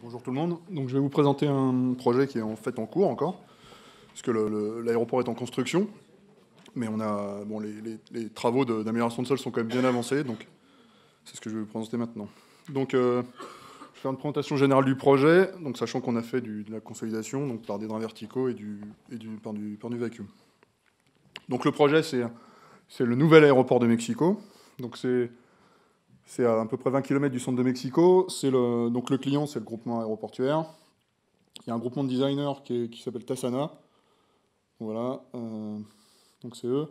Bonjour tout le monde. Donc, je vais vous présenter un projet qui est en fait en cours encore, puisque l'aéroport est en construction, mais les travaux d'amélioration de sol sont quand même bien avancés, donc c'est ce que je vais vous présenter maintenant. Donc, je vais faire une présentation générale du projet, donc sachant qu'on a fait de la consolidation donc par des drains verticaux et par du vacuum. Donc le projet, c'est le nouvel aéroport de Mexico. Donc c'est à peu près 20 km du centre de Mexico. Donc le client, c'est le groupement aéroportuaire. Il y a un groupement de designers qui s'appelle Tassana. Voilà. Donc c'est eux.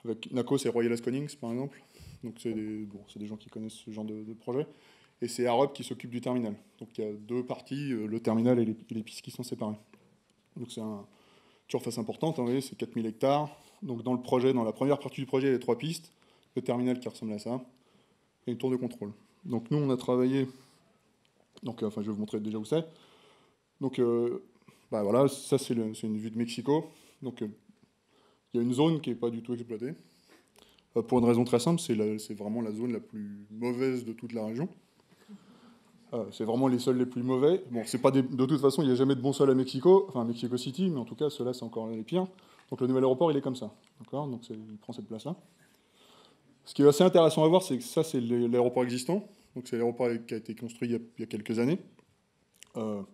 Avec NACO, c'est Royal Asconings, par exemple. Donc c'est des gens qui connaissent ce genre de projet. Et c'est Arup qui s'occupe du terminal. Donc il y a deux parties, le terminal et les pistes qui sont séparées. Donc c'est une surface importante, hein, vous voyez, c'est 4000 hectares. Donc dans la première partie du projet, il y a 3 pistes. Le terminal qui ressemble à ça. Et une tour de contrôle. Donc nous, on a travaillé... Donc, je vais vous montrer déjà où c'est. Donc, voilà, ça, c'est une vue de Mexico. Donc, il y a une zone qui n'est pas du tout exploitée. Pour une raison très simple, c'est vraiment la zone la plus mauvaise de toute la région. C'est vraiment les sols les plus mauvais. Bon, c'est pas de toute façon, il n'y a jamais de bon sol à Mexico, enfin à Mexico City, mais en tout cas, ceux-là, c'est encore les pires. Donc, le nouvel aéroport, il est comme ça. D'accord ? Donc, il prend cette place-là. Ce qui est assez intéressant à voir, c'est que ça, c'est l'aéroport existant. Donc, c'est l'aéroport qui a été construit il y a quelques années. Si vous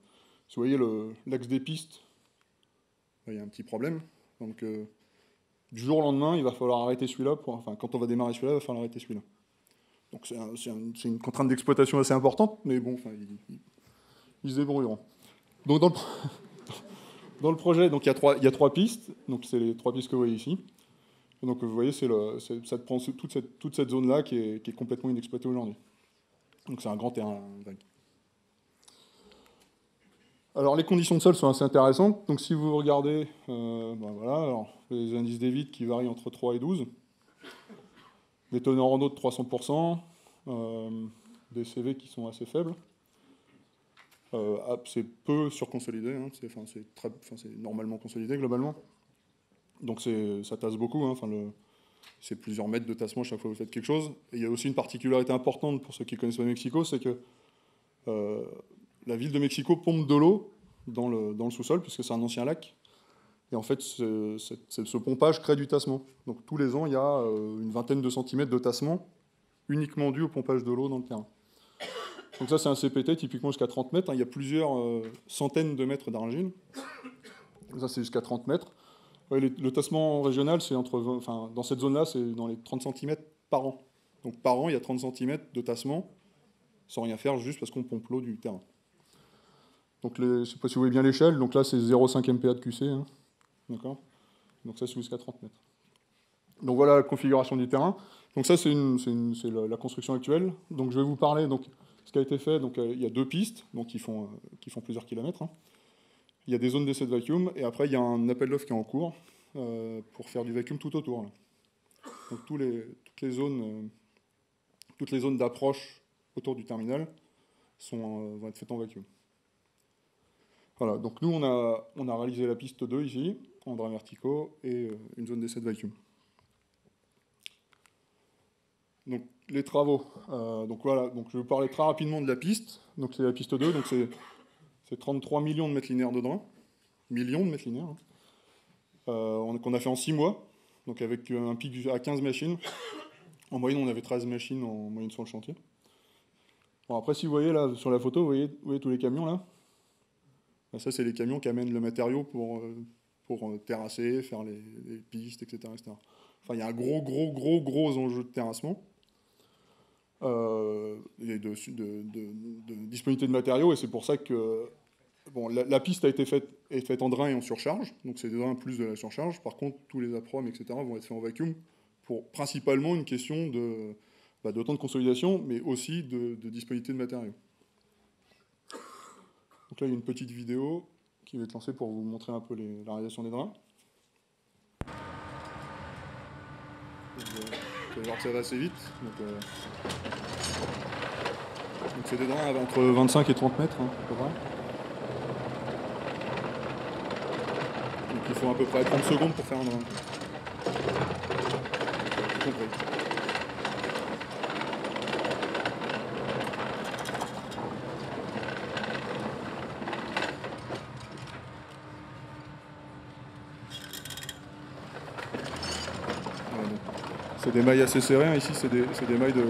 voyez l'axe des pistes, il y a un petit problème. Donc, du jour au lendemain, il va falloir arrêter celui-là. Quand on va démarrer celui-là, il va falloir arrêter celui-là. Donc, c'est une contrainte d'exploitation assez importante, mais bon, ils se débrouilleront. Donc, dans le projet, donc, il y a trois pistes. Donc, c'est les 3 pistes que vous voyez ici. Donc vous voyez, ça te prend toute cette zone-là qui est complètement inexploitée aujourd'hui. Donc c'est un grand terrain vague. Alors les conditions de sol sont assez intéressantes. Donc si vous regardez, voilà, alors, les indices des vides qui varient entre 3 et 12, des teneurs en eau de 300%, des CV qui sont assez faibles. C'est peu surconsolidé, hein, c'est normalement consolidé globalement. Donc ça tasse beaucoup, hein, c'est plusieurs mètres de tassement chaque fois que vous faites quelque chose. Et il y a aussi une particularité importante pour ceux qui connaissent pas Mexico, c'est que la ville de Mexico pompe de l'eau dans le sous-sol, puisque c'est un ancien lac. Et en fait, ce pompage crée du tassement. Donc tous les ans, il y a une vingtaine de centimètres de tassement, uniquement dû au pompage de l'eau dans le terrain. Donc ça, c'est un CPT, typiquement jusqu'à 30 mètres. Hein. Il y a plusieurs centaines de mètres d'argile. Ça, c'est jusqu'à 30 mètres. Ouais, le tassement régional, c'est dans cette zone-là, c'est dans les 30 cm par an. Donc par an, il y a 30 cm de tassement, sans rien faire, juste parce qu'on pompe l'eau du terrain. Donc je ne sais pas si vous voyez bien l'échelle, donc là c'est 0,5 MPa de QC. Hein. D'accord ? Donc ça c'est jusqu'à 30 mètres. Donc voilà la configuration du terrain. Donc ça c'est la construction actuelle. Donc je vais vous parler, donc, ce qui a été fait. Donc il y a 2 pistes donc, qui font plusieurs kilomètres. Hein. Il y a des zones d'essai de vacuum, et après, il y a un appel d'offres qui est en cours pour faire du vacuum tout autour. Là. Donc toutes les zones d'approche autour du terminal vont être faites en vacuum. Voilà, donc nous, on a réalisé la piste 2 ici, en drains verticaux, et une zone d'essai de vacuum. Donc les travaux. Donc voilà, donc je vais vous parler très rapidement de la piste. Donc c'est la piste 2, donc c'est 33 millions de mètres linéaires de drains. Millions de mètres linéaires. Hein. Qu'on a fait en 6 mois, donc avec un pic à 15 machines. En moyenne, on avait 13 machines en moyenne sur le chantier. Bon, après, si vous voyez là sur la photo, vous voyez tous les camions là. Ça, c'est les camions qui amènent le matériau pour terrasser, faire les pistes, etc., etc. Enfin, il y a un gros enjeu de terrassement. Et de disponibilité de matériaux, et c'est pour ça que la piste est faite en drain et en surcharge, donc c'est des drains plus de la surcharge. Par contre, tous les aprom, etc., vont être faits en vacuum pour principalement une question de temps de consolidation, mais aussi de disponibilité de matériaux. Donc là, il y a une petite vidéo qui va être lancée pour vous montrer un peu la réalisation des drains. Vous allez voir que ça va assez vite. Donc c'est des drains entre 25 et 30 mètres, hein, à peu près. Donc il faut à peu près 30 secondes pour faire un drain. Compris. C'est des mailles assez serrées, hein. Ici c'est des mailles de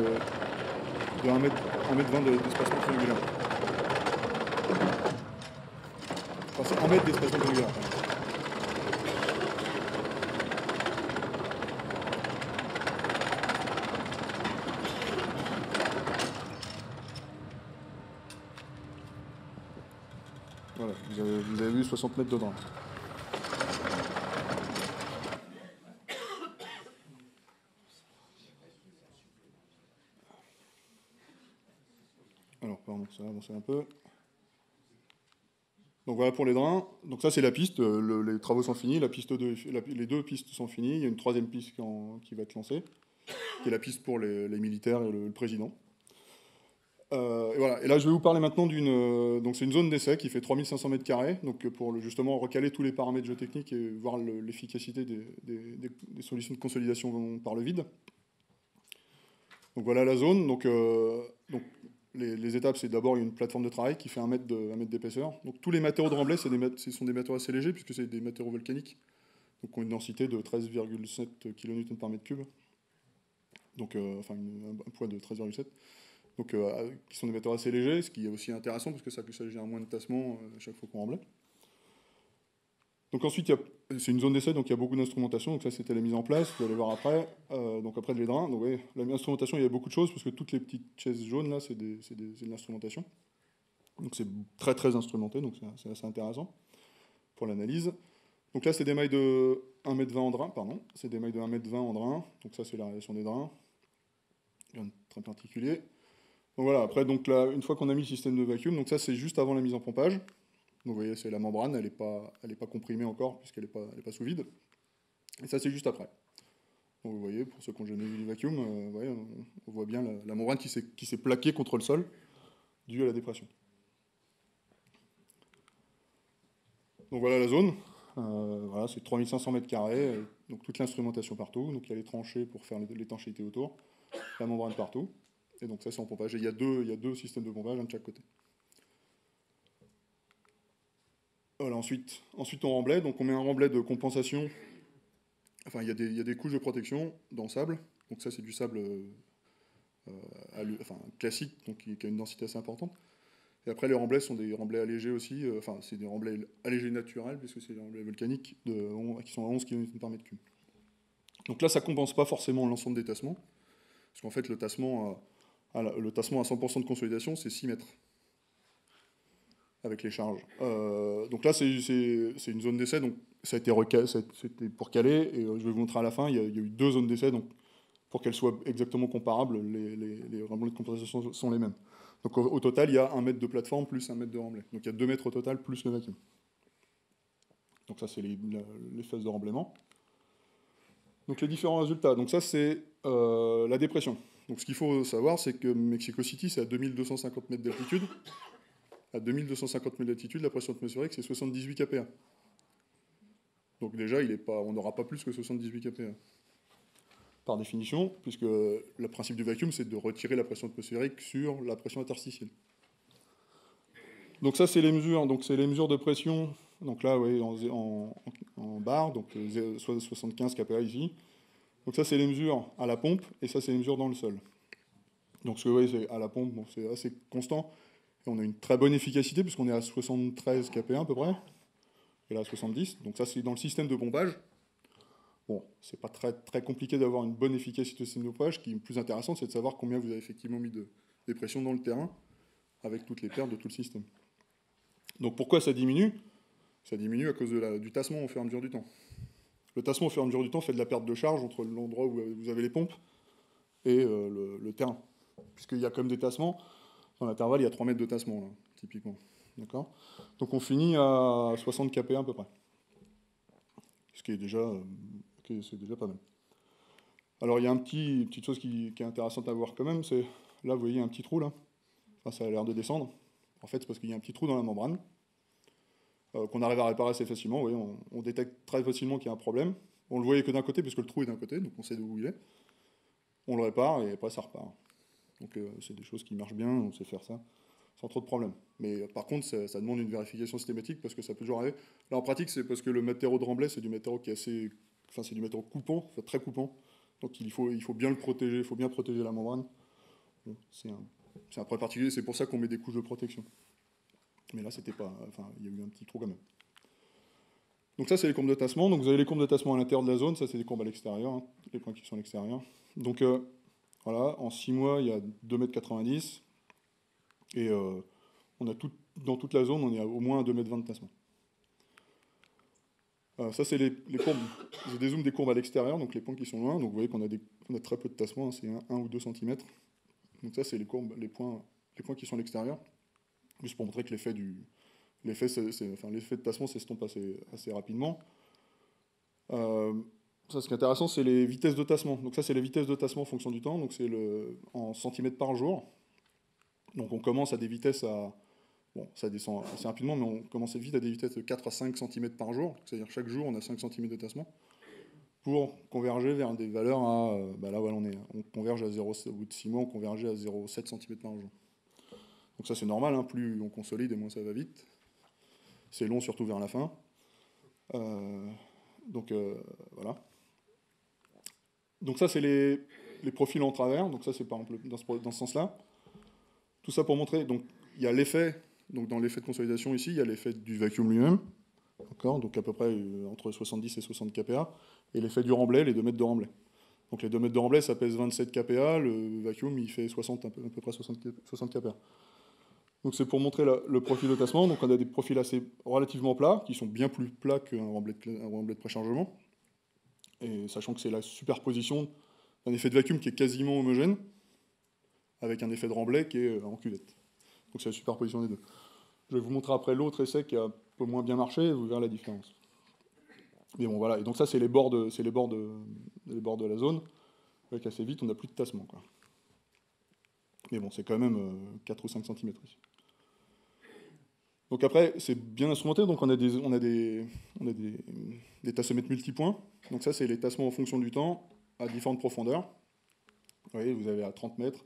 1 mètre, 1 m 20 d'espacement triangulaire. Enfin, c'est 1 mètre d'espacement triangulaire. Voilà, vous avez vu 60 mètres de drain. Alors, pardon, ça va avancer un peu. Donc voilà pour les drains. Donc ça c'est la piste, les travaux sont finis, la piste 2, les deux pistes sont finies, il y a une troisième piste qui va être lancée, qui est la piste pour les militaires et le président. Et voilà. Et là je vais vous parler maintenant donc c'est une zone d'essai qui fait 3500 m², donc pour justement recaler tous les paramètres géotechniques et voir l'efficacité des solutions de consolidation par le vide. Donc voilà la zone. Donc les étapes, c'est d'abord une plateforme de travail qui fait 1 mètre d'épaisseur. Donc tous les matériaux de remblai, ce sont des matériaux assez légers puisque c'est des matériaux volcaniques, donc qui ont une densité de 13,7 kN par mètre cube. Donc enfin un poids de 13,7. Donc qui sont des matériaux assez légers, ce qui est aussi intéressant parce que ça génère moins de tassement à chaque fois qu'on remblait. Donc ensuite, c'est une zone d'essai, donc il y a beaucoup d'instrumentation. Donc ça, c'était la mise en place, vous allez voir après. Donc après, les drains. Donc oui, l'instrumentation, il y a beaucoup de choses, parce que toutes les petites chaises jaunes, là, c'est de l'instrumentation. Donc c'est très, très instrumenté, donc c'est assez intéressant pour l'analyse. Donc là, c'est des mailles de 1 m 20 en drain, pardon. C'est des mailles de 1 m 20 en drain. Donc ça, c'est la réalisation des drains. Rien de très particulier. Donc voilà, après, donc là, une fois qu'on a mis le système de vacuum, donc ça, c'est juste avant la mise en pompage. Donc vous voyez, c'est la membrane, elle n'est pas comprimée encore puisqu'elle n'est pas sous vide. Et ça, c'est juste après. Donc vous voyez, pour ceux qui ont jamais vu du vacuum, on voit bien la membrane qui s'est plaquée contre le sol due à la dépression. Donc voilà la zone. Voilà, c'est 3500 m², donc toute l'instrumentation partout. Donc il y a les tranchées pour faire l'étanchéité autour, la membrane partout. Et donc ça, c'est en pompage. Et il y a deux systèmes de pompage, un de chaque côté. Voilà, ensuite on remblait, donc on met un remblai de compensation. Enfin, il y a des couches de protection dans le sable. Donc ça, c'est du sable classique, donc qui a une densité assez importante. Et après, les remblais sont des remblais allégés aussi. Enfin, c'est des remblais allégés naturels, puisque c'est des remblais volcaniques qui sont à 11 kN par mètre cube. Donc là, ça ne compense pas forcément l'ensemble des tassements. Parce qu'en fait, le tassement à 100% de consolidation, c'est 6 mètres. Avec les charges. Donc là, c'est une zone d'essai, donc ça a été c'était pour caler, et je vais vous montrer à la fin, il y a eu 2 zones d'essai, donc pour qu'elles soient exactement comparables, les remblais de compensation sont les mêmes. Donc au total, il y a 1 mètre de plateforme plus 1 mètre de remblai. Donc il y a 2 mètres au total plus le vacuum. Donc ça, c'est les phases de remblaiement. Donc les différents résultats. Donc ça, c'est la dépression. Donc ce qu'il faut savoir, c'est que Mexico City, c'est à 2250 mètres d'altitude. À 2250 mètres d'altitude, la pression atmosphérique, c'est 78 kPa. Donc déjà, on n'aura pas plus que 78 kPa. Par définition, puisque le principe du vacuum, c'est de retirer la pression atmosphérique sur la pression interstitielle. Donc ça, c'est les mesures. Donc c'est les mesures de pression. Donc là, oui, en barre, donc 75 kPa ici. Donc ça, c'est les mesures à la pompe, et ça, c'est les mesures dans le sol. Donc ce que vous voyez, c'est à la pompe, bon, c'est assez constant. Et on a une très bonne efficacité, puisqu'on est à 73 kPa à peu près. Et là, à 70. Donc ça, c'est dans le système de pompage. Bon, c'est pas très, très compliqué d'avoir une bonne efficacité de système de pompage. Ce qui est plus intéressant, c'est de savoir combien vous avez effectivement mis de pression dans le terrain, avec toutes les pertes de tout le système. Donc pourquoi ça diminue? Ça diminue à cause du tassement au fur et à mesure du temps. Le tassement au fur et à mesure du temps fait de la perte de charge entre l'endroit où vous avez les pompes et le terrain. Puisqu'il y a comme des tassements, dans l'intervalle, il y a 3 mètres de tassement, là, typiquement. D'accord. Donc on finit à 60 kPa à peu près. Ce qui est déjà, c'est déjà pas mal. Alors il y a une petite chose qui est intéressante à voir quand même, c'est là vous voyez un petit trou là. Enfin, ça a l'air de descendre. En fait c'est parce qu'il y a un petit trou dans la membrane qu'on arrive à réparer assez facilement. Vous voyez, on détecte très facilement qu'il y a un problème. On le voyait que d'un côté puisque le trou est d'un côté, donc on sait d'où il est. On le répare et après ça repart. Donc c'est des choses qui marchent bien, on sait faire ça sans trop de problèmes. Mais par contre, ça demande une vérification systématique parce que ça peut toujours arriver. Là, en pratique, c'est parce que le matériau de remblai, c'est du matériau qui est assez... Enfin, c'est du matériau coupant, enfin, très coupant. Donc il faut bien le protéger, il faut bien protéger la membrane. Bon, c'est un point particulier, c'est pour ça qu'on met des couches de protection. Mais là, c'était pas... Enfin, il y a eu un petit trou quand même. Donc ça, c'est les courbes de tassement. Donc vous avez les courbes de tassement à l'intérieur de la zone, ça c'est des courbes à l'extérieur, hein, les points qui sont à l'extérieur. Donc voilà, en 6 mois, il y a 2,90 m. Et on a dans toute la zone, on est à au moins à 2,20 m de tassement. Ça, c'est les courbes. J'ai des zooms des courbes à l'extérieur, donc les points qui sont loin. Donc vous voyez qu'on a très peu de tassement, hein, c'est 1 ou 2 cm. Donc ça, c'est les courbes, les points qui sont à l'extérieur. Juste pour montrer que l'effet de tassement s'estompe assez rapidement. Ça, ce qui est intéressant, c'est les vitesses de tassement. Donc ça, c'est les vitesses de tassement en fonction du temps. Donc c'est en centimètres par jour. Donc on commence à des vitesses à... Bon, ça descend assez rapidement, mais on commence vite à des vitesses de 4 à 5 cm par jour. C'est-à-dire chaque jour, on a 5 cm de tassement. Pour converger vers des valeurs à... là, voilà, on converge à 0, au bout de 6 mois, on convergeait à 0,7 cm par jour. Donc ça, c'est normal, hein, plus on consolide et moins ça va vite. C'est long, surtout vers la fin. Voilà. Donc ça, c'est les profils en travers. Donc ça, c'est par exemple dans ce sens-là. Tout ça pour montrer... Donc il y a l'effet... Donc dans l'effet de consolidation ici, il y a l'effet du vacuum lui-même, donc à peu près entre 70 et 60 kPa, et l'effet du remblai, les 2 mètres de remblai. Donc les 2 mètres de remblai, ça pèse 27 kPa, le vacuum, il fait à peu près 60 kPa. Donc c'est pour montrer le profil de tassement. Donc on a des profils relativement plats, qui sont bien plus plats qu'un remblai de préchargement, et sachant que c'est la superposition d'un effet de vacuum qui est quasiment homogène, avec un effet de remblai qui est en cuvette. Donc c'est la superposition des deux. Je vais vous montrer après l'autre essai qui a un peu moins bien marché, et vous verrez la différence. Mais bon, voilà. Et donc ça, c'est les bords de la zone. Avec assez vite, on n'a plus de tassement, quoi. Mais bon, c'est quand même 4 ou 5 cm ici. Donc après, c'est bien instrumenté, donc on a des tassemètres multipoints. Donc ça, c'est les tassements en fonction du temps, à différentes profondeurs. Vous voyez, vous avez à 30 mètres,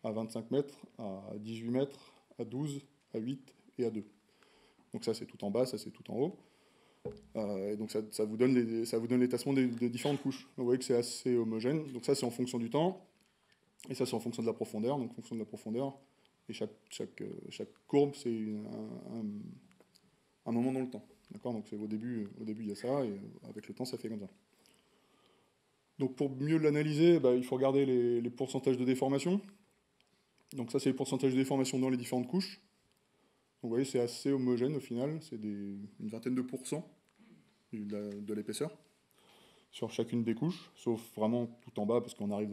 à 25 mètres, à 18 mètres, à 12, à 8 et à 2. Donc ça, c'est tout en bas, ça, c'est tout en haut. Et donc ça vous donne les tassements des différentes couches. Vous voyez que c'est assez homogène. Donc ça, c'est en fonction du temps. Et ça, c'est en fonction de la profondeur. Donc en fonction de la profondeur. Et chaque courbe, c'est un moment dans le temps. D'accord. Donc au début, il y a ça, et avec le temps, ça fait comme ça. Donc pour mieux l'analyser, il faut regarder les pourcentages de déformation. Donc ça, c'est les pourcentages de déformation dans les différentes couches. Donc vous voyez, c'est assez homogène au final, c'est une vingtaine de pourcents de l'épaisseur sur chacune des couches, sauf vraiment tout en bas, parce qu'on arrive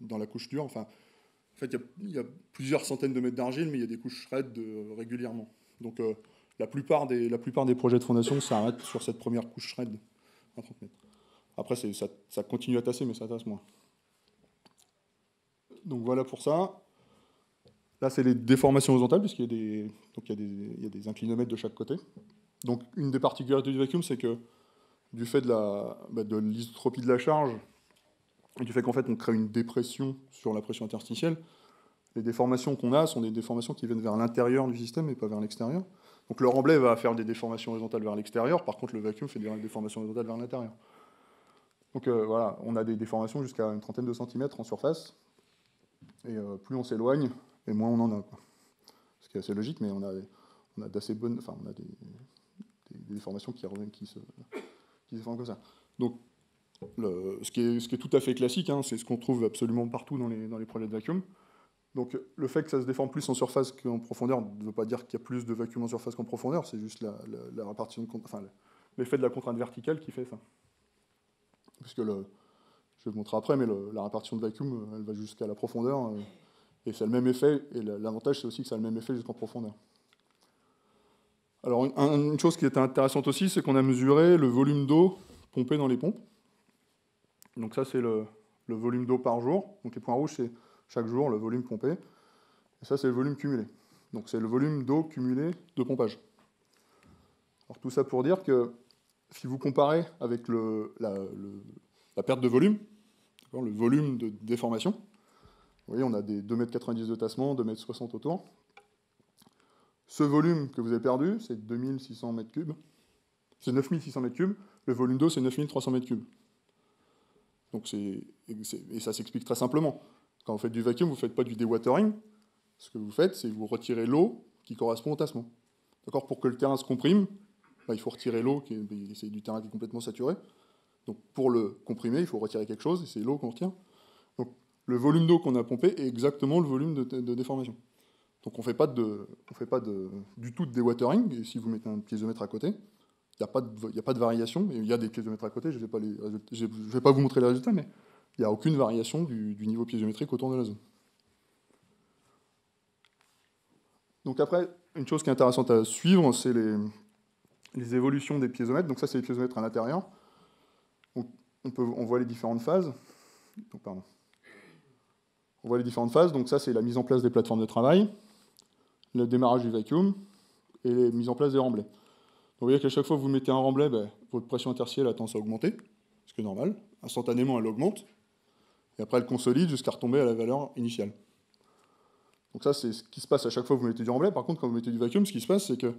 dans la couche dure. Enfin, en fait, il y a plusieurs centaines de mètres d'argile, mais il y a des couches shred régulièrement. Donc la plupart des projets de fondation s'arrêtent sur cette première couche shred à 30 mètres. Après, ça continue à tasser, mais ça tasse moins. Donc voilà pour ça. Là, c'est les déformations horizontales, puisqu'il y a des inclinomètres de chaque côté. Donc, une des particularités du vacuum, c'est que du fait de l'isotropie de la charge, et du fait qu'en fait, on crée une dépression sur la pression interstitielle, les déformations qu'on a sont des déformations qui viennent vers l'intérieur du système et pas vers l'extérieur. Donc, le remblai va faire des déformations horizontales vers l'extérieur, par contre, le vacuum fait des déformations horizontales vers l'intérieur. Donc, voilà, on a des déformations jusqu'à une trentaine de centimètres en surface, et plus on s'éloigne, et moins on en a, quoi. Ce qui est assez logique, mais on a d'assez bonnes... Enfin, on a des déformations qui se déforment comme ça. Donc, ce qui est tout à fait classique, hein, c'est ce qu'on trouve absolument partout dans les projets de vacuum. Donc, le fait que ça se déforme plus en surface qu'en profondeur ne veut pas dire qu'il y a plus de vacuum en surface qu'en profondeur, c'est juste la répartition, enfin, l'effet de la contrainte verticale qui fait ça. Puisque je vais vous montrer après, mais la répartition de vacuum, elle va jusqu'à la profondeur, et c'est le même effet, et l'avantage, c'est aussi que ça a le même effet jusqu'en profondeur. Alors, une chose qui est intéressante aussi, c'est qu'on a mesuré le volume d'eau pompé dans les pompes. Donc ça, c'est le volume d'eau par jour. Donc les points rouges, c'est chaque jour le volume pompé. Et ça, c'est le volume cumulé. Donc c'est le volume d'eau cumulé de pompage. Alors tout ça pour dire que si vous comparez avec la perte de volume, le volume de déformation, vous voyez, on a des 2,90 m de tassement, 2,60 m autour. Ce volume que vous avez perdu, c'est 2600 m3. C'est 9600 m3. Le volume d'eau, c'est 9300 m3. Donc et ça s'explique très simplement. Quand vous faites du vacuum, vous ne faites pas du dewatering. Ce que vous faites, c'est que vous retirez l'eau qui correspond au tassement. D'accord? Pour que le terrain se comprime, bah, il faut retirer l'eau, c'est du terrain qui est complètement saturé. Donc pour le comprimer, il faut retirer quelque chose, et c'est l'eau qu'on retire. Donc le volume d'eau qu'on a pompé est exactement le volume de déformation. Donc on ne fait pas du tout de dewatering, et si vous mettez un piézomètre à côté, il n'y a pas de variation, et il y a des piézomètres à côté, je ne vais pas vous montrer les résultats, mais il n'y a aucune variation du niveau piézométrique autour de la zone. Donc après, une chose qui est intéressante à suivre, c'est les évolutions des piézomètres. Donc ça, c'est les piézomètres à l'intérieur. On voit les différentes phases. Donc, pardon. On voit les différentes phases. Donc ça, c'est la mise en place des plateformes de travail, le démarrage du vacuum et la mise en place des remblais. Donc vous voyez qu'à chaque fois que vous mettez un remblai, ben, votre pression interstitielle a tendance à augmenter, ce qui est normal. Instantanément, elle augmente. Et après, elle consolide jusqu'à retomber à la valeur initiale. Donc ça, c'est ce qui se passe à chaque fois que vous mettez du remblai. Par contre, quand vous mettez du vacuum, ce qui se passe, c'est que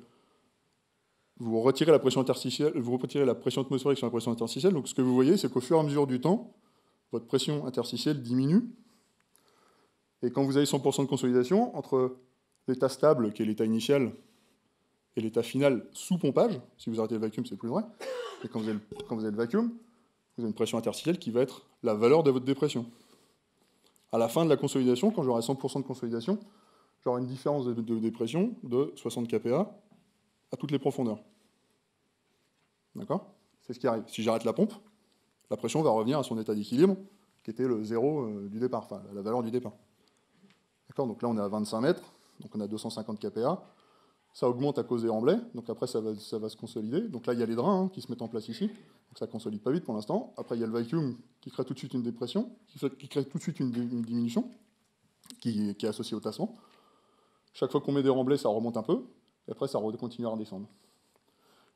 vous retirez la pression interstitielle, vous retirez la pression atmosphérique sur la pression interstitielle. Donc ce que vous voyez, c'est qu'au fur et à mesure du temps, votre pression interstitielle diminue. Et quand vous avez 100% de consolidation, entre l'état stable, qui est l'état initial, et l'état final sous pompage, si vous arrêtez le vacuum, c'est plus vrai, et quand vous avez le vacuum, vous avez une pression interstitielle qui va être la valeur de votre dépression. À la fin de la consolidation, quand j'aurai 100% de consolidation, j'aurai une différence de dépression de 60 kPa à toutes les profondeurs. D'accord? C'est ce qui arrive. Si j'arrête la pompe, la pression va revenir à son état d'équilibre, qui était le zéro du départ, enfin la valeur du départ. D'accord? Donc là, on est à 25 mètres, donc on a 250 kPa. Ça augmente à cause des remblais, donc après ça va se consolider. Donc là, il y a les drains qui se mettent en place ici, donc ça ne consolide pas vite pour l'instant. Après, il y a le vacuum qui crée tout de suite une dépression, qui crée tout de suite une diminution, qui est associée au tassement. Chaque fois qu'on met des remblais, ça remonte un peu, et après ça continue à redescendre.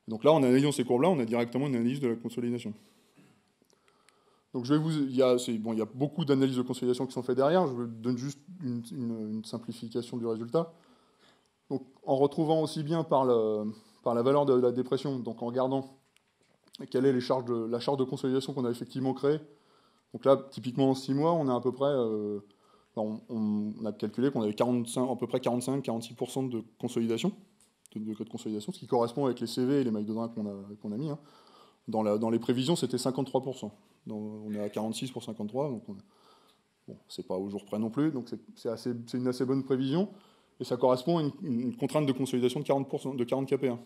Donc là, en analysant ces courbes-là, on a directement une analyse de la consolidation. Donc il y a beaucoup d'analyses de consolidation qui sont faites derrière, je vous donne juste une simplification du résultat. Donc, en retrouvant aussi bien par la valeur de la dépression, donc en regardant quelle est la charge de consolidation qu'on a effectivement créée. Donc là, typiquement en 6 mois, on a à peu près, on a calculé qu'on avait à peu près 45-46% de consolidation, de degré de consolidation, ce qui correspond avec les CV et les mailles de drain qu'on a mis. Hein. Dans les prévisions, c'était 53%. On est à 46 pour 53, donc bon, c'est pas au jour près non plus, donc c'est une assez bonne prévision. Et ça correspond à une contrainte de consolidation de 40%, de 40 kPa.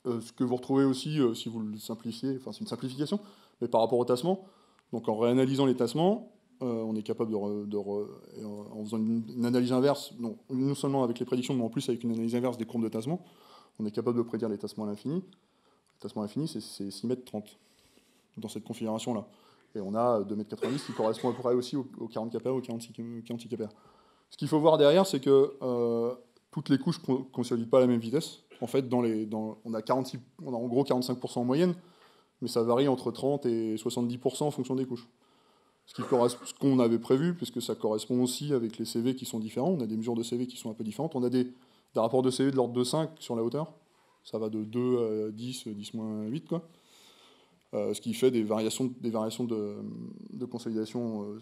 Ce que vous retrouvez aussi, si vous le simplifiez, enfin c'est une simplification, mais par rapport au tassement, donc en réanalysant les tassements, on est capable en faisant une analyse inverse, non seulement avec les prédictions, mais en plus avec une analyse inverse des courbes de tassement, on est capable de prédire les tassements à l'infini. Le tassement à l'infini, c'est 6,30 mètres dans cette configuration-là. Et on a 2,90 m qui correspond à peu près aussi aux 40 kPa, aux 46 kPa. Ce qu'il faut voir derrière, c'est que toutes les couches ne consolident pas à la même vitesse. En fait, on a en gros 45% en moyenne, mais ça varie entre 30 et 70% en fonction des couches. Ce qu'on avait prévu, puisque ça correspond aussi avec les CV qui sont différents. On a des mesures de CV qui sont un peu différentes. On a des rapports de CV de l'ordre de 5 sur la hauteur. Ça va de 2 à 10, 10-8, quoi. Ce qui fait des variations de consolidation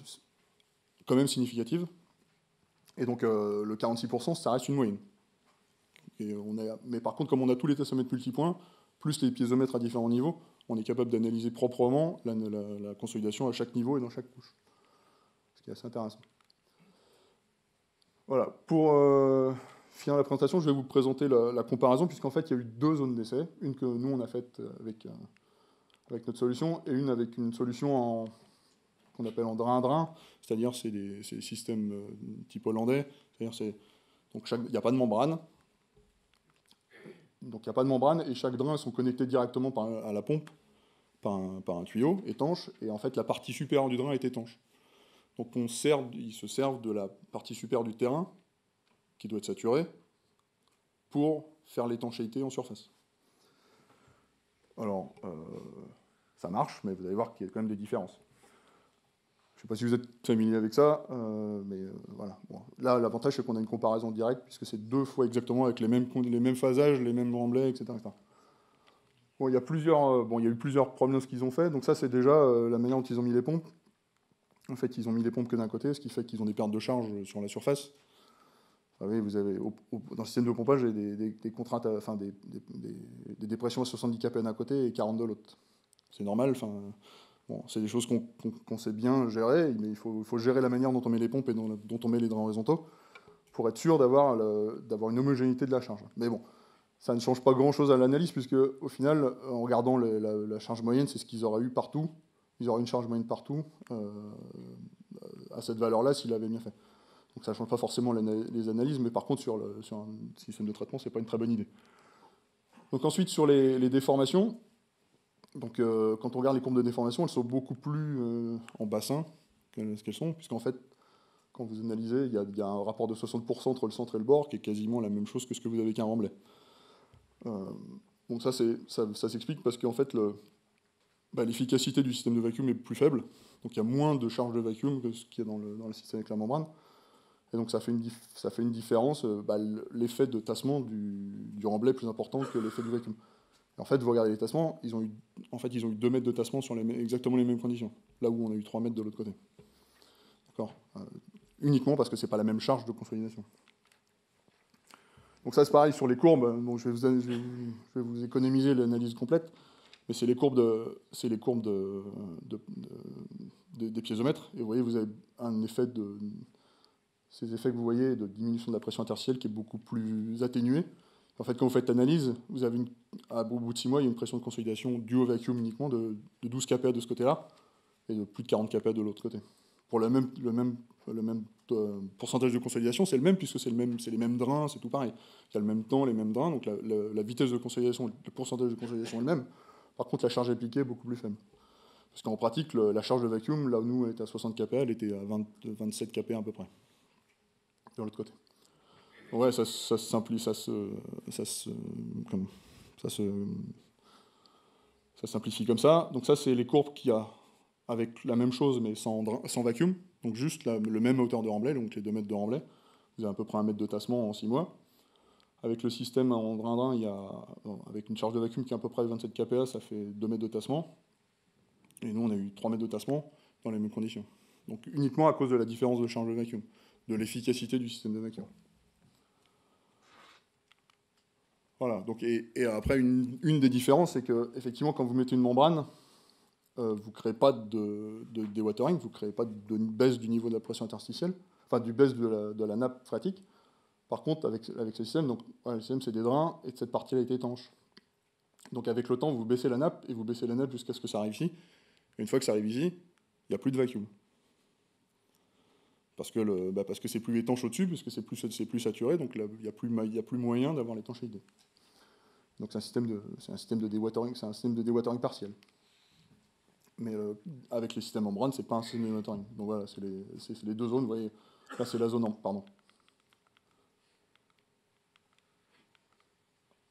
quand même significatives. Et donc le 46%, ça reste une moyenne. Mais par contre, comme on a tous les tassemètres multipoints, plus les piézomètres à différents niveaux, on est capable d'analyser proprement la consolidation à chaque niveau et dans chaque couche. Ce qui est assez intéressant. Voilà. Pour finir la présentation, je vais vous présenter la comparaison, puisqu'en fait, il y a eu 2 zones d'essai. Une que nous, on a faite avec notre solution, et une avec une solution qu'on appelle en drain-drain, c'est-à-dire c'est des systèmes type hollandais, c'est-à-dire donc il n'y a pas de membrane, donc il n'y a pas de membrane, et chaque drain sont connectés directement à la pompe par un tuyau étanche, et en fait la partie supérieure du drain est étanche. Donc ils se servent de la partie supérieure du terrain, qui doit être saturée, pour faire l'étanchéité en surface. Alors, ça marche, mais vous allez voir qu'il y a quand même des différences. Je ne sais pas si vous êtes familier avec ça, mais voilà. Bon. Là, l'avantage, c'est qu'on a une comparaison directe, puisque c'est 2 fois exactement avec les mêmes phasages, les mêmes remblais, etc. Bon, il y a eu plusieurs prognoses qu'ils ont fait. Donc ça, c'est déjà la manière dont ils ont mis les pompes. En fait, ils ont mis les pompes que d'un côté, ce qui fait qu'ils ont des pertes de charge sur la surface. Oui, vous avez, dans le système de pompage, des contraintes, des dépressions à 70 kPa d'un côté et 40 de l'autre. C'est normal. Bon, c'est des choses qu'on sait bien gérer, mais il faut gérer la manière dont on met les pompes et dont on met les drains horizontaux pour être sûr d'avoir une homogénéité de la charge. Mais bon, ça ne change pas grand-chose à l'analyse, puisque au final, en regardant la charge moyenne, c'est ce qu'ils auraient eu partout. Ils auraient une charge moyenne partout à cette valeur-là s'ils l'avaient bien fait. Donc ça ne change pas forcément les analyses, mais par contre, sur un système de traitement, ce n'est pas une très bonne idée. Donc ensuite, sur les déformations, donc, quand on regarde les courbes de déformation, elles sont beaucoup plus en bassin qu'elles sont, puisqu'en fait, quand vous analysez, il y a un rapport de 60% entre le centre et le bord, qui est quasiment la même chose que ce que vous avez avec un remblai. Donc ça s'explique parce qu'en fait, l'efficacité du système de vacuum est plus faible, donc il y a moins de charge de vacuum que ce qu'il y a dans le système avec la membrane. Et donc ça fait une différence, l'effet de tassement du remblai est plus important que l'effet du vacuum. Et en fait, vous regardez les tassements, ils ont eu 2 mètres de tassement sur exactement les mêmes conditions, là où on a eu 3 mètres de l'autre côté. D'accord, uniquement parce que ce n'est pas la même charge de consolidation. Donc ça, c'est pareil sur les courbes. Donc je vais vous économiser l'analyse complète, mais c'est les courbes des piézomètres. Et vous voyez, vous avez un effet ces effets que vous voyez de diminution de la pression interstitielle qui est beaucoup plus atténué. En fait, quand vous faites l'analyse, vous avez au bout de 6 mois, il y a une pression de consolidation due au vacuum uniquement de 12 kPa de ce côté-là et de plus de 40 kPa de l'autre côté. Pour le même pourcentage de consolidation, c'est le même, puisque c'est les mêmes drains, c'est tout pareil. Il y a le même temps, les mêmes drains, donc la vitesse de consolidation, le pourcentage de consolidation est le même. Par contre, la charge appliquée est beaucoup plus faible. Parce qu'en pratique, la charge de vacuum, là où nous, elle était à 60 kPa, elle était à 27 kPa à peu près, de l'autre côté. Ouais, ça simplifie comme ça. Donc ça, c'est les courbes qu'il y a avec la même chose, mais sans vacuum. Donc juste le même hauteur de remblai, donc les 2 mètres de remblai. Vous avez à peu près 1 mètre de tassement en 6 mois. Avec le système en drain-drain, avec une charge de vacuum qui est à peu près 27 kPa, ça fait 2 mètres de tassement. Et nous, on a eu 3 mètres de tassement dans les mêmes conditions. Donc uniquement à cause de la différence de charge de vacuum, de l'efficacité du système de vacuum. Voilà, donc, et après, une des différences, c'est que effectivement, quand vous mettez une membrane, vous ne créez pas de dewatering, vous ne créez pas de baisse du niveau de la pression interstitielle, enfin, du baisse de la nappe phréatique. Par contre, avec ce système, donc, le système, c'est des drains, et cette partie-là est étanche. Donc, avec le temps, vous baissez la nappe, et vous baissez la nappe jusqu'à ce que ça arrive ici. Et une fois que ça arrive ici, il n'y a plus de vacuum. Parce que c'est plus étanche au-dessus, parce que c'est plus saturé, donc il n'y a plus moyen d'avoir l'étanchéité. Donc c'est un système de dewatering partiel. Mais avec les systèmes membrane, c'est pas un système de dewatering. Donc voilà, c'est les 2 zones. Vous voyez, là c'est la zone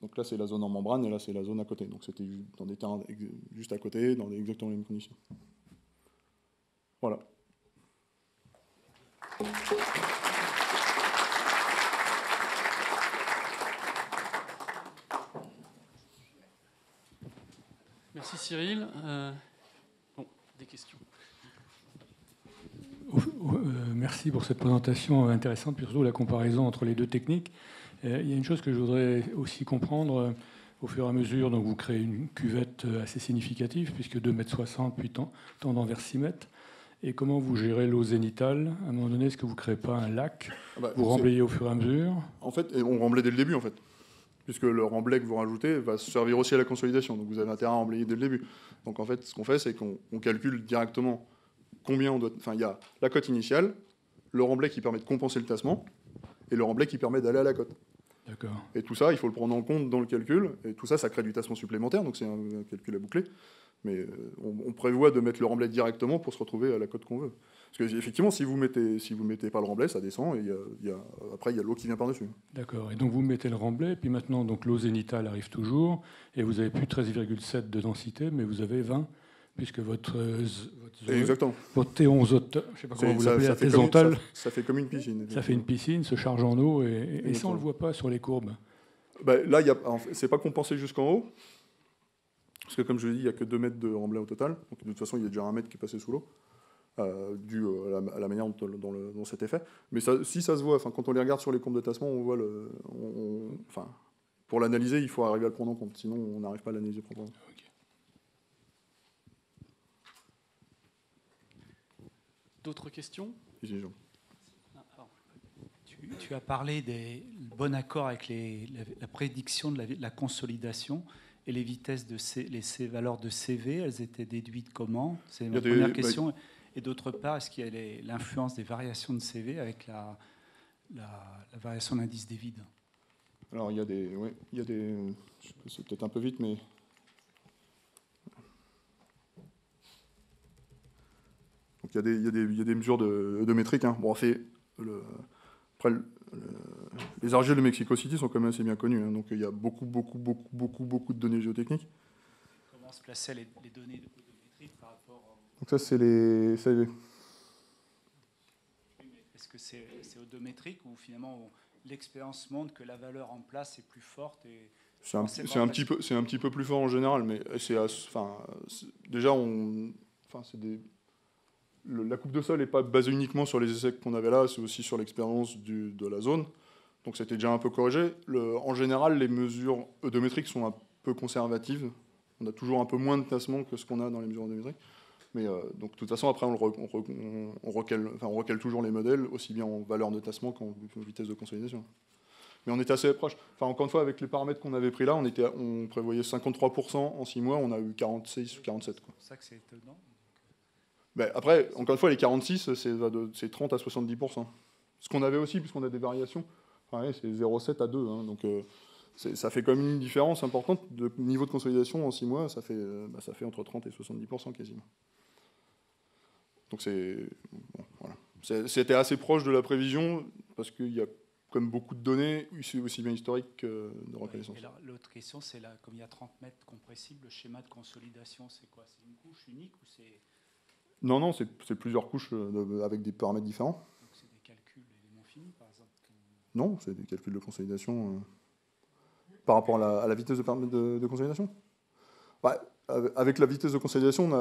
Donc là c'est la zone en membrane et là c'est la zone à côté. Donc c'était dans des terrains juste à côté, dans exactement les mêmes conditions. Voilà. Merci Cyril. Des questions. Merci pour cette présentation intéressante, puis surtout la comparaison entre les 2 techniques. Il y a une chose que je voudrais aussi comprendre. Au fur et à mesure, donc, vous créez une cuvette assez significative, puisque 2,60 m, puis tendant vers 6 mètres. Et comment vous gérez l'eau zénitale? À un moment donné, est-ce que vous ne créez pas un lac? Vous remblayez au fur et à mesure? En fait, on remblait dès le début, en fait. Puisque le remblai que vous rajoutez va servir aussi à la consolidation. Donc vous avez intérêt à remblayer dès le début. Donc en fait, ce qu'on fait, c'est qu'on calcule directement combien on doit... Enfin, il y a la cote initiale, le remblai qui permet de compenser le tassement, et le remblai qui permet d'aller à la cote. D'accord. Et tout ça, il faut le prendre en compte dans le calcul. Et tout ça, ça crée du tassement supplémentaire, donc c'est un calcul à boucler. Mais on prévoit de mettre le remblai directement pour se retrouver à la cote qu'on veut. Parce qu'effectivement, si vous mettez pas le remblai, ça descend, et après, il y a l'eau qui vient par-dessus. D'accord. Et donc, vous mettez le remblai, puis maintenant, donc, l'eau zénitale arrive toujours, et vous n'avez plus 13,7 de densité, mais vous avez 20, puisque votre T11, je ne sais pas comment vous l'appelez, la T-zontale, ça fait comme une piscine. Ça fait une piscine, se charge en eau, et ça, on ne le voit pas sur les courbes. Là, c'est pas compensé jusqu'en haut. Parce que comme je l'ai dit, il n'y a que 2 mètres de remblai au total. Donc de toute façon, il y a déjà 1 mètre qui est passé sous l'eau, dû à la manière dont c'est fait. Mais ça, si ça se voit, quand on les regarde sur les courbes de tassement, on voit pour l'analyser, il faut arriver à le prendre en compte. Sinon, on n'arrive pas à l'analyser proprement. D'autres questions? Ici, Jean. Tu as parlé du bon accord avec la prédiction de la consolidation et les vitesses de ces valeurs de CV, elles étaient déduites comment? C'est ma première question. Et d'autre part, est-ce qu'il y a l'influence des variations de CV avec la variation d'indice des vides? Alors, il y a des c'est peut-être un peu vite, mais... Donc, il y a des mesures de métriques. Hein. Bon, après, les argiles de Mexico City sont quand même assez bien connus. Hein. Donc, il y a beaucoup de données géotechniques. Comment se plaçaient les données odométriques par rapport... Donc, ça, c'est les... Est-ce que c'est odométrique ou finalement l'expérience montre que la valeur en place est plus forte et c'est un petit peu plus fort en général, mais déjà, la coupe de sol n'est pas basée uniquement sur les essais qu'on avait là, c'est aussi sur l'expérience de la zone. Donc c'était déjà un peu corrigé. En général, les mesures odométriques sont un peu conservatives. On a toujours un peu moins de tassement que ce qu'on a dans les mesures odométriques. Mais donc de toute façon, après, on recale toujours les modèles, aussi bien en valeur de tassement qu'en vitesse de consolidation. Mais on était assez proche. Enfin, encore une fois, avec les paramètres qu'on avait pris là, on prévoyait 53% en 6 mois, on a eu 46 ou 47. C'est ça que c'est étonnant. Ben, après, encore une fois, les 46, c'est 30 à 70%. Ce qu'on avait aussi, puisqu'on a des variations, c'est 0,7 à 2. Hein, donc ça fait quand même une différence importante de niveau de consolidation en 6 mois, ça fait entre 30 et 70% quasiment. Donc voilà. C'était assez proche de la prévision, parce qu'il y a comme beaucoup de données, aussi bien historiques que de reconnaissance. Et l'autre question, c'est comme il y a 30 mètres compressibles, le schéma de consolidation, c'est quoi? C'est une couche unique ou c'est... Non, c'est plusieurs couches avec des paramètres différents. Donc c'est des calculs éléments finis, par exemple? Non, c'est des calculs de consolidation par rapport à la vitesse de consolidation. Avec la vitesse de consolidation,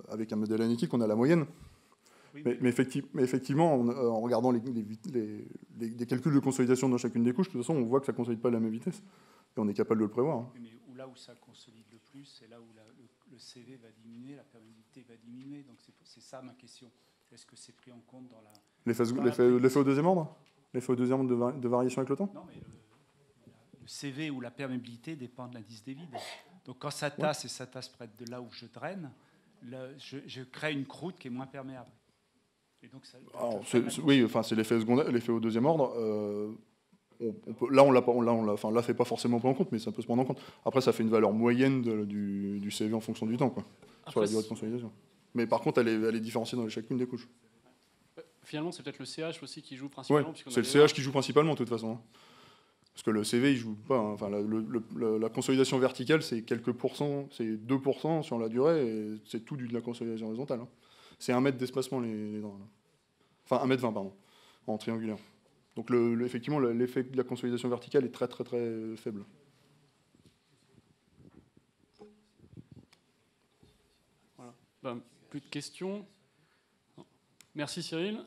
avec un modèle analytique, on a la moyenne. Oui, mais effectivement, en regardant les calculs de consolidation dans chacune des couches, de toute façon, on voit que ça ne consolide pas à la même vitesse. Et on est capable de le prévoir. Hein. Oui, mais là où ça consolide le plus, c'est là où le CV va diminuer, la perméabilité va diminuer. Donc c'est ça ma question. Est-ce que c'est pris en compte dans la... L'effet au deuxième ordre? L'effet au deuxième ordre de variation avec le temps? Non, mais le CV ou la perméabilité dépend de l'indice des vides. Donc quand ça tasse et ça tasse près de là où je draine, je crée une croûte qui est moins perméable. Et donc ça, c'est l'effet secondaire, l'effet au deuxième ordre. On l'a fait pas forcément prendre en compte, mais ça peut se prendre en compte. Après, ça fait une valeur moyenne du CV en fonction du temps, quoi, sur la durée de consolidation. Mais par contre, elle est différenciée dans chacune des couches. Finalement, c'est peut-être le CH aussi qui joue principalement. Ouais, c'est le CH qui joue principalement, de toute façon. Parce que le CV, il joue pas. Hein. Enfin, la consolidation verticale, c'est quelques pourcents, c'est 2% sur la durée, et c'est tout de la consolidation horizontale. Hein. C'est 1 mètre d'espacement, les dents. Là. Enfin, 1,20 m, pardon, en triangulaire. Donc, effectivement, l'effet de la consolidation verticale est très, très, très faible. Voilà. Plus de questions. Merci Cyril.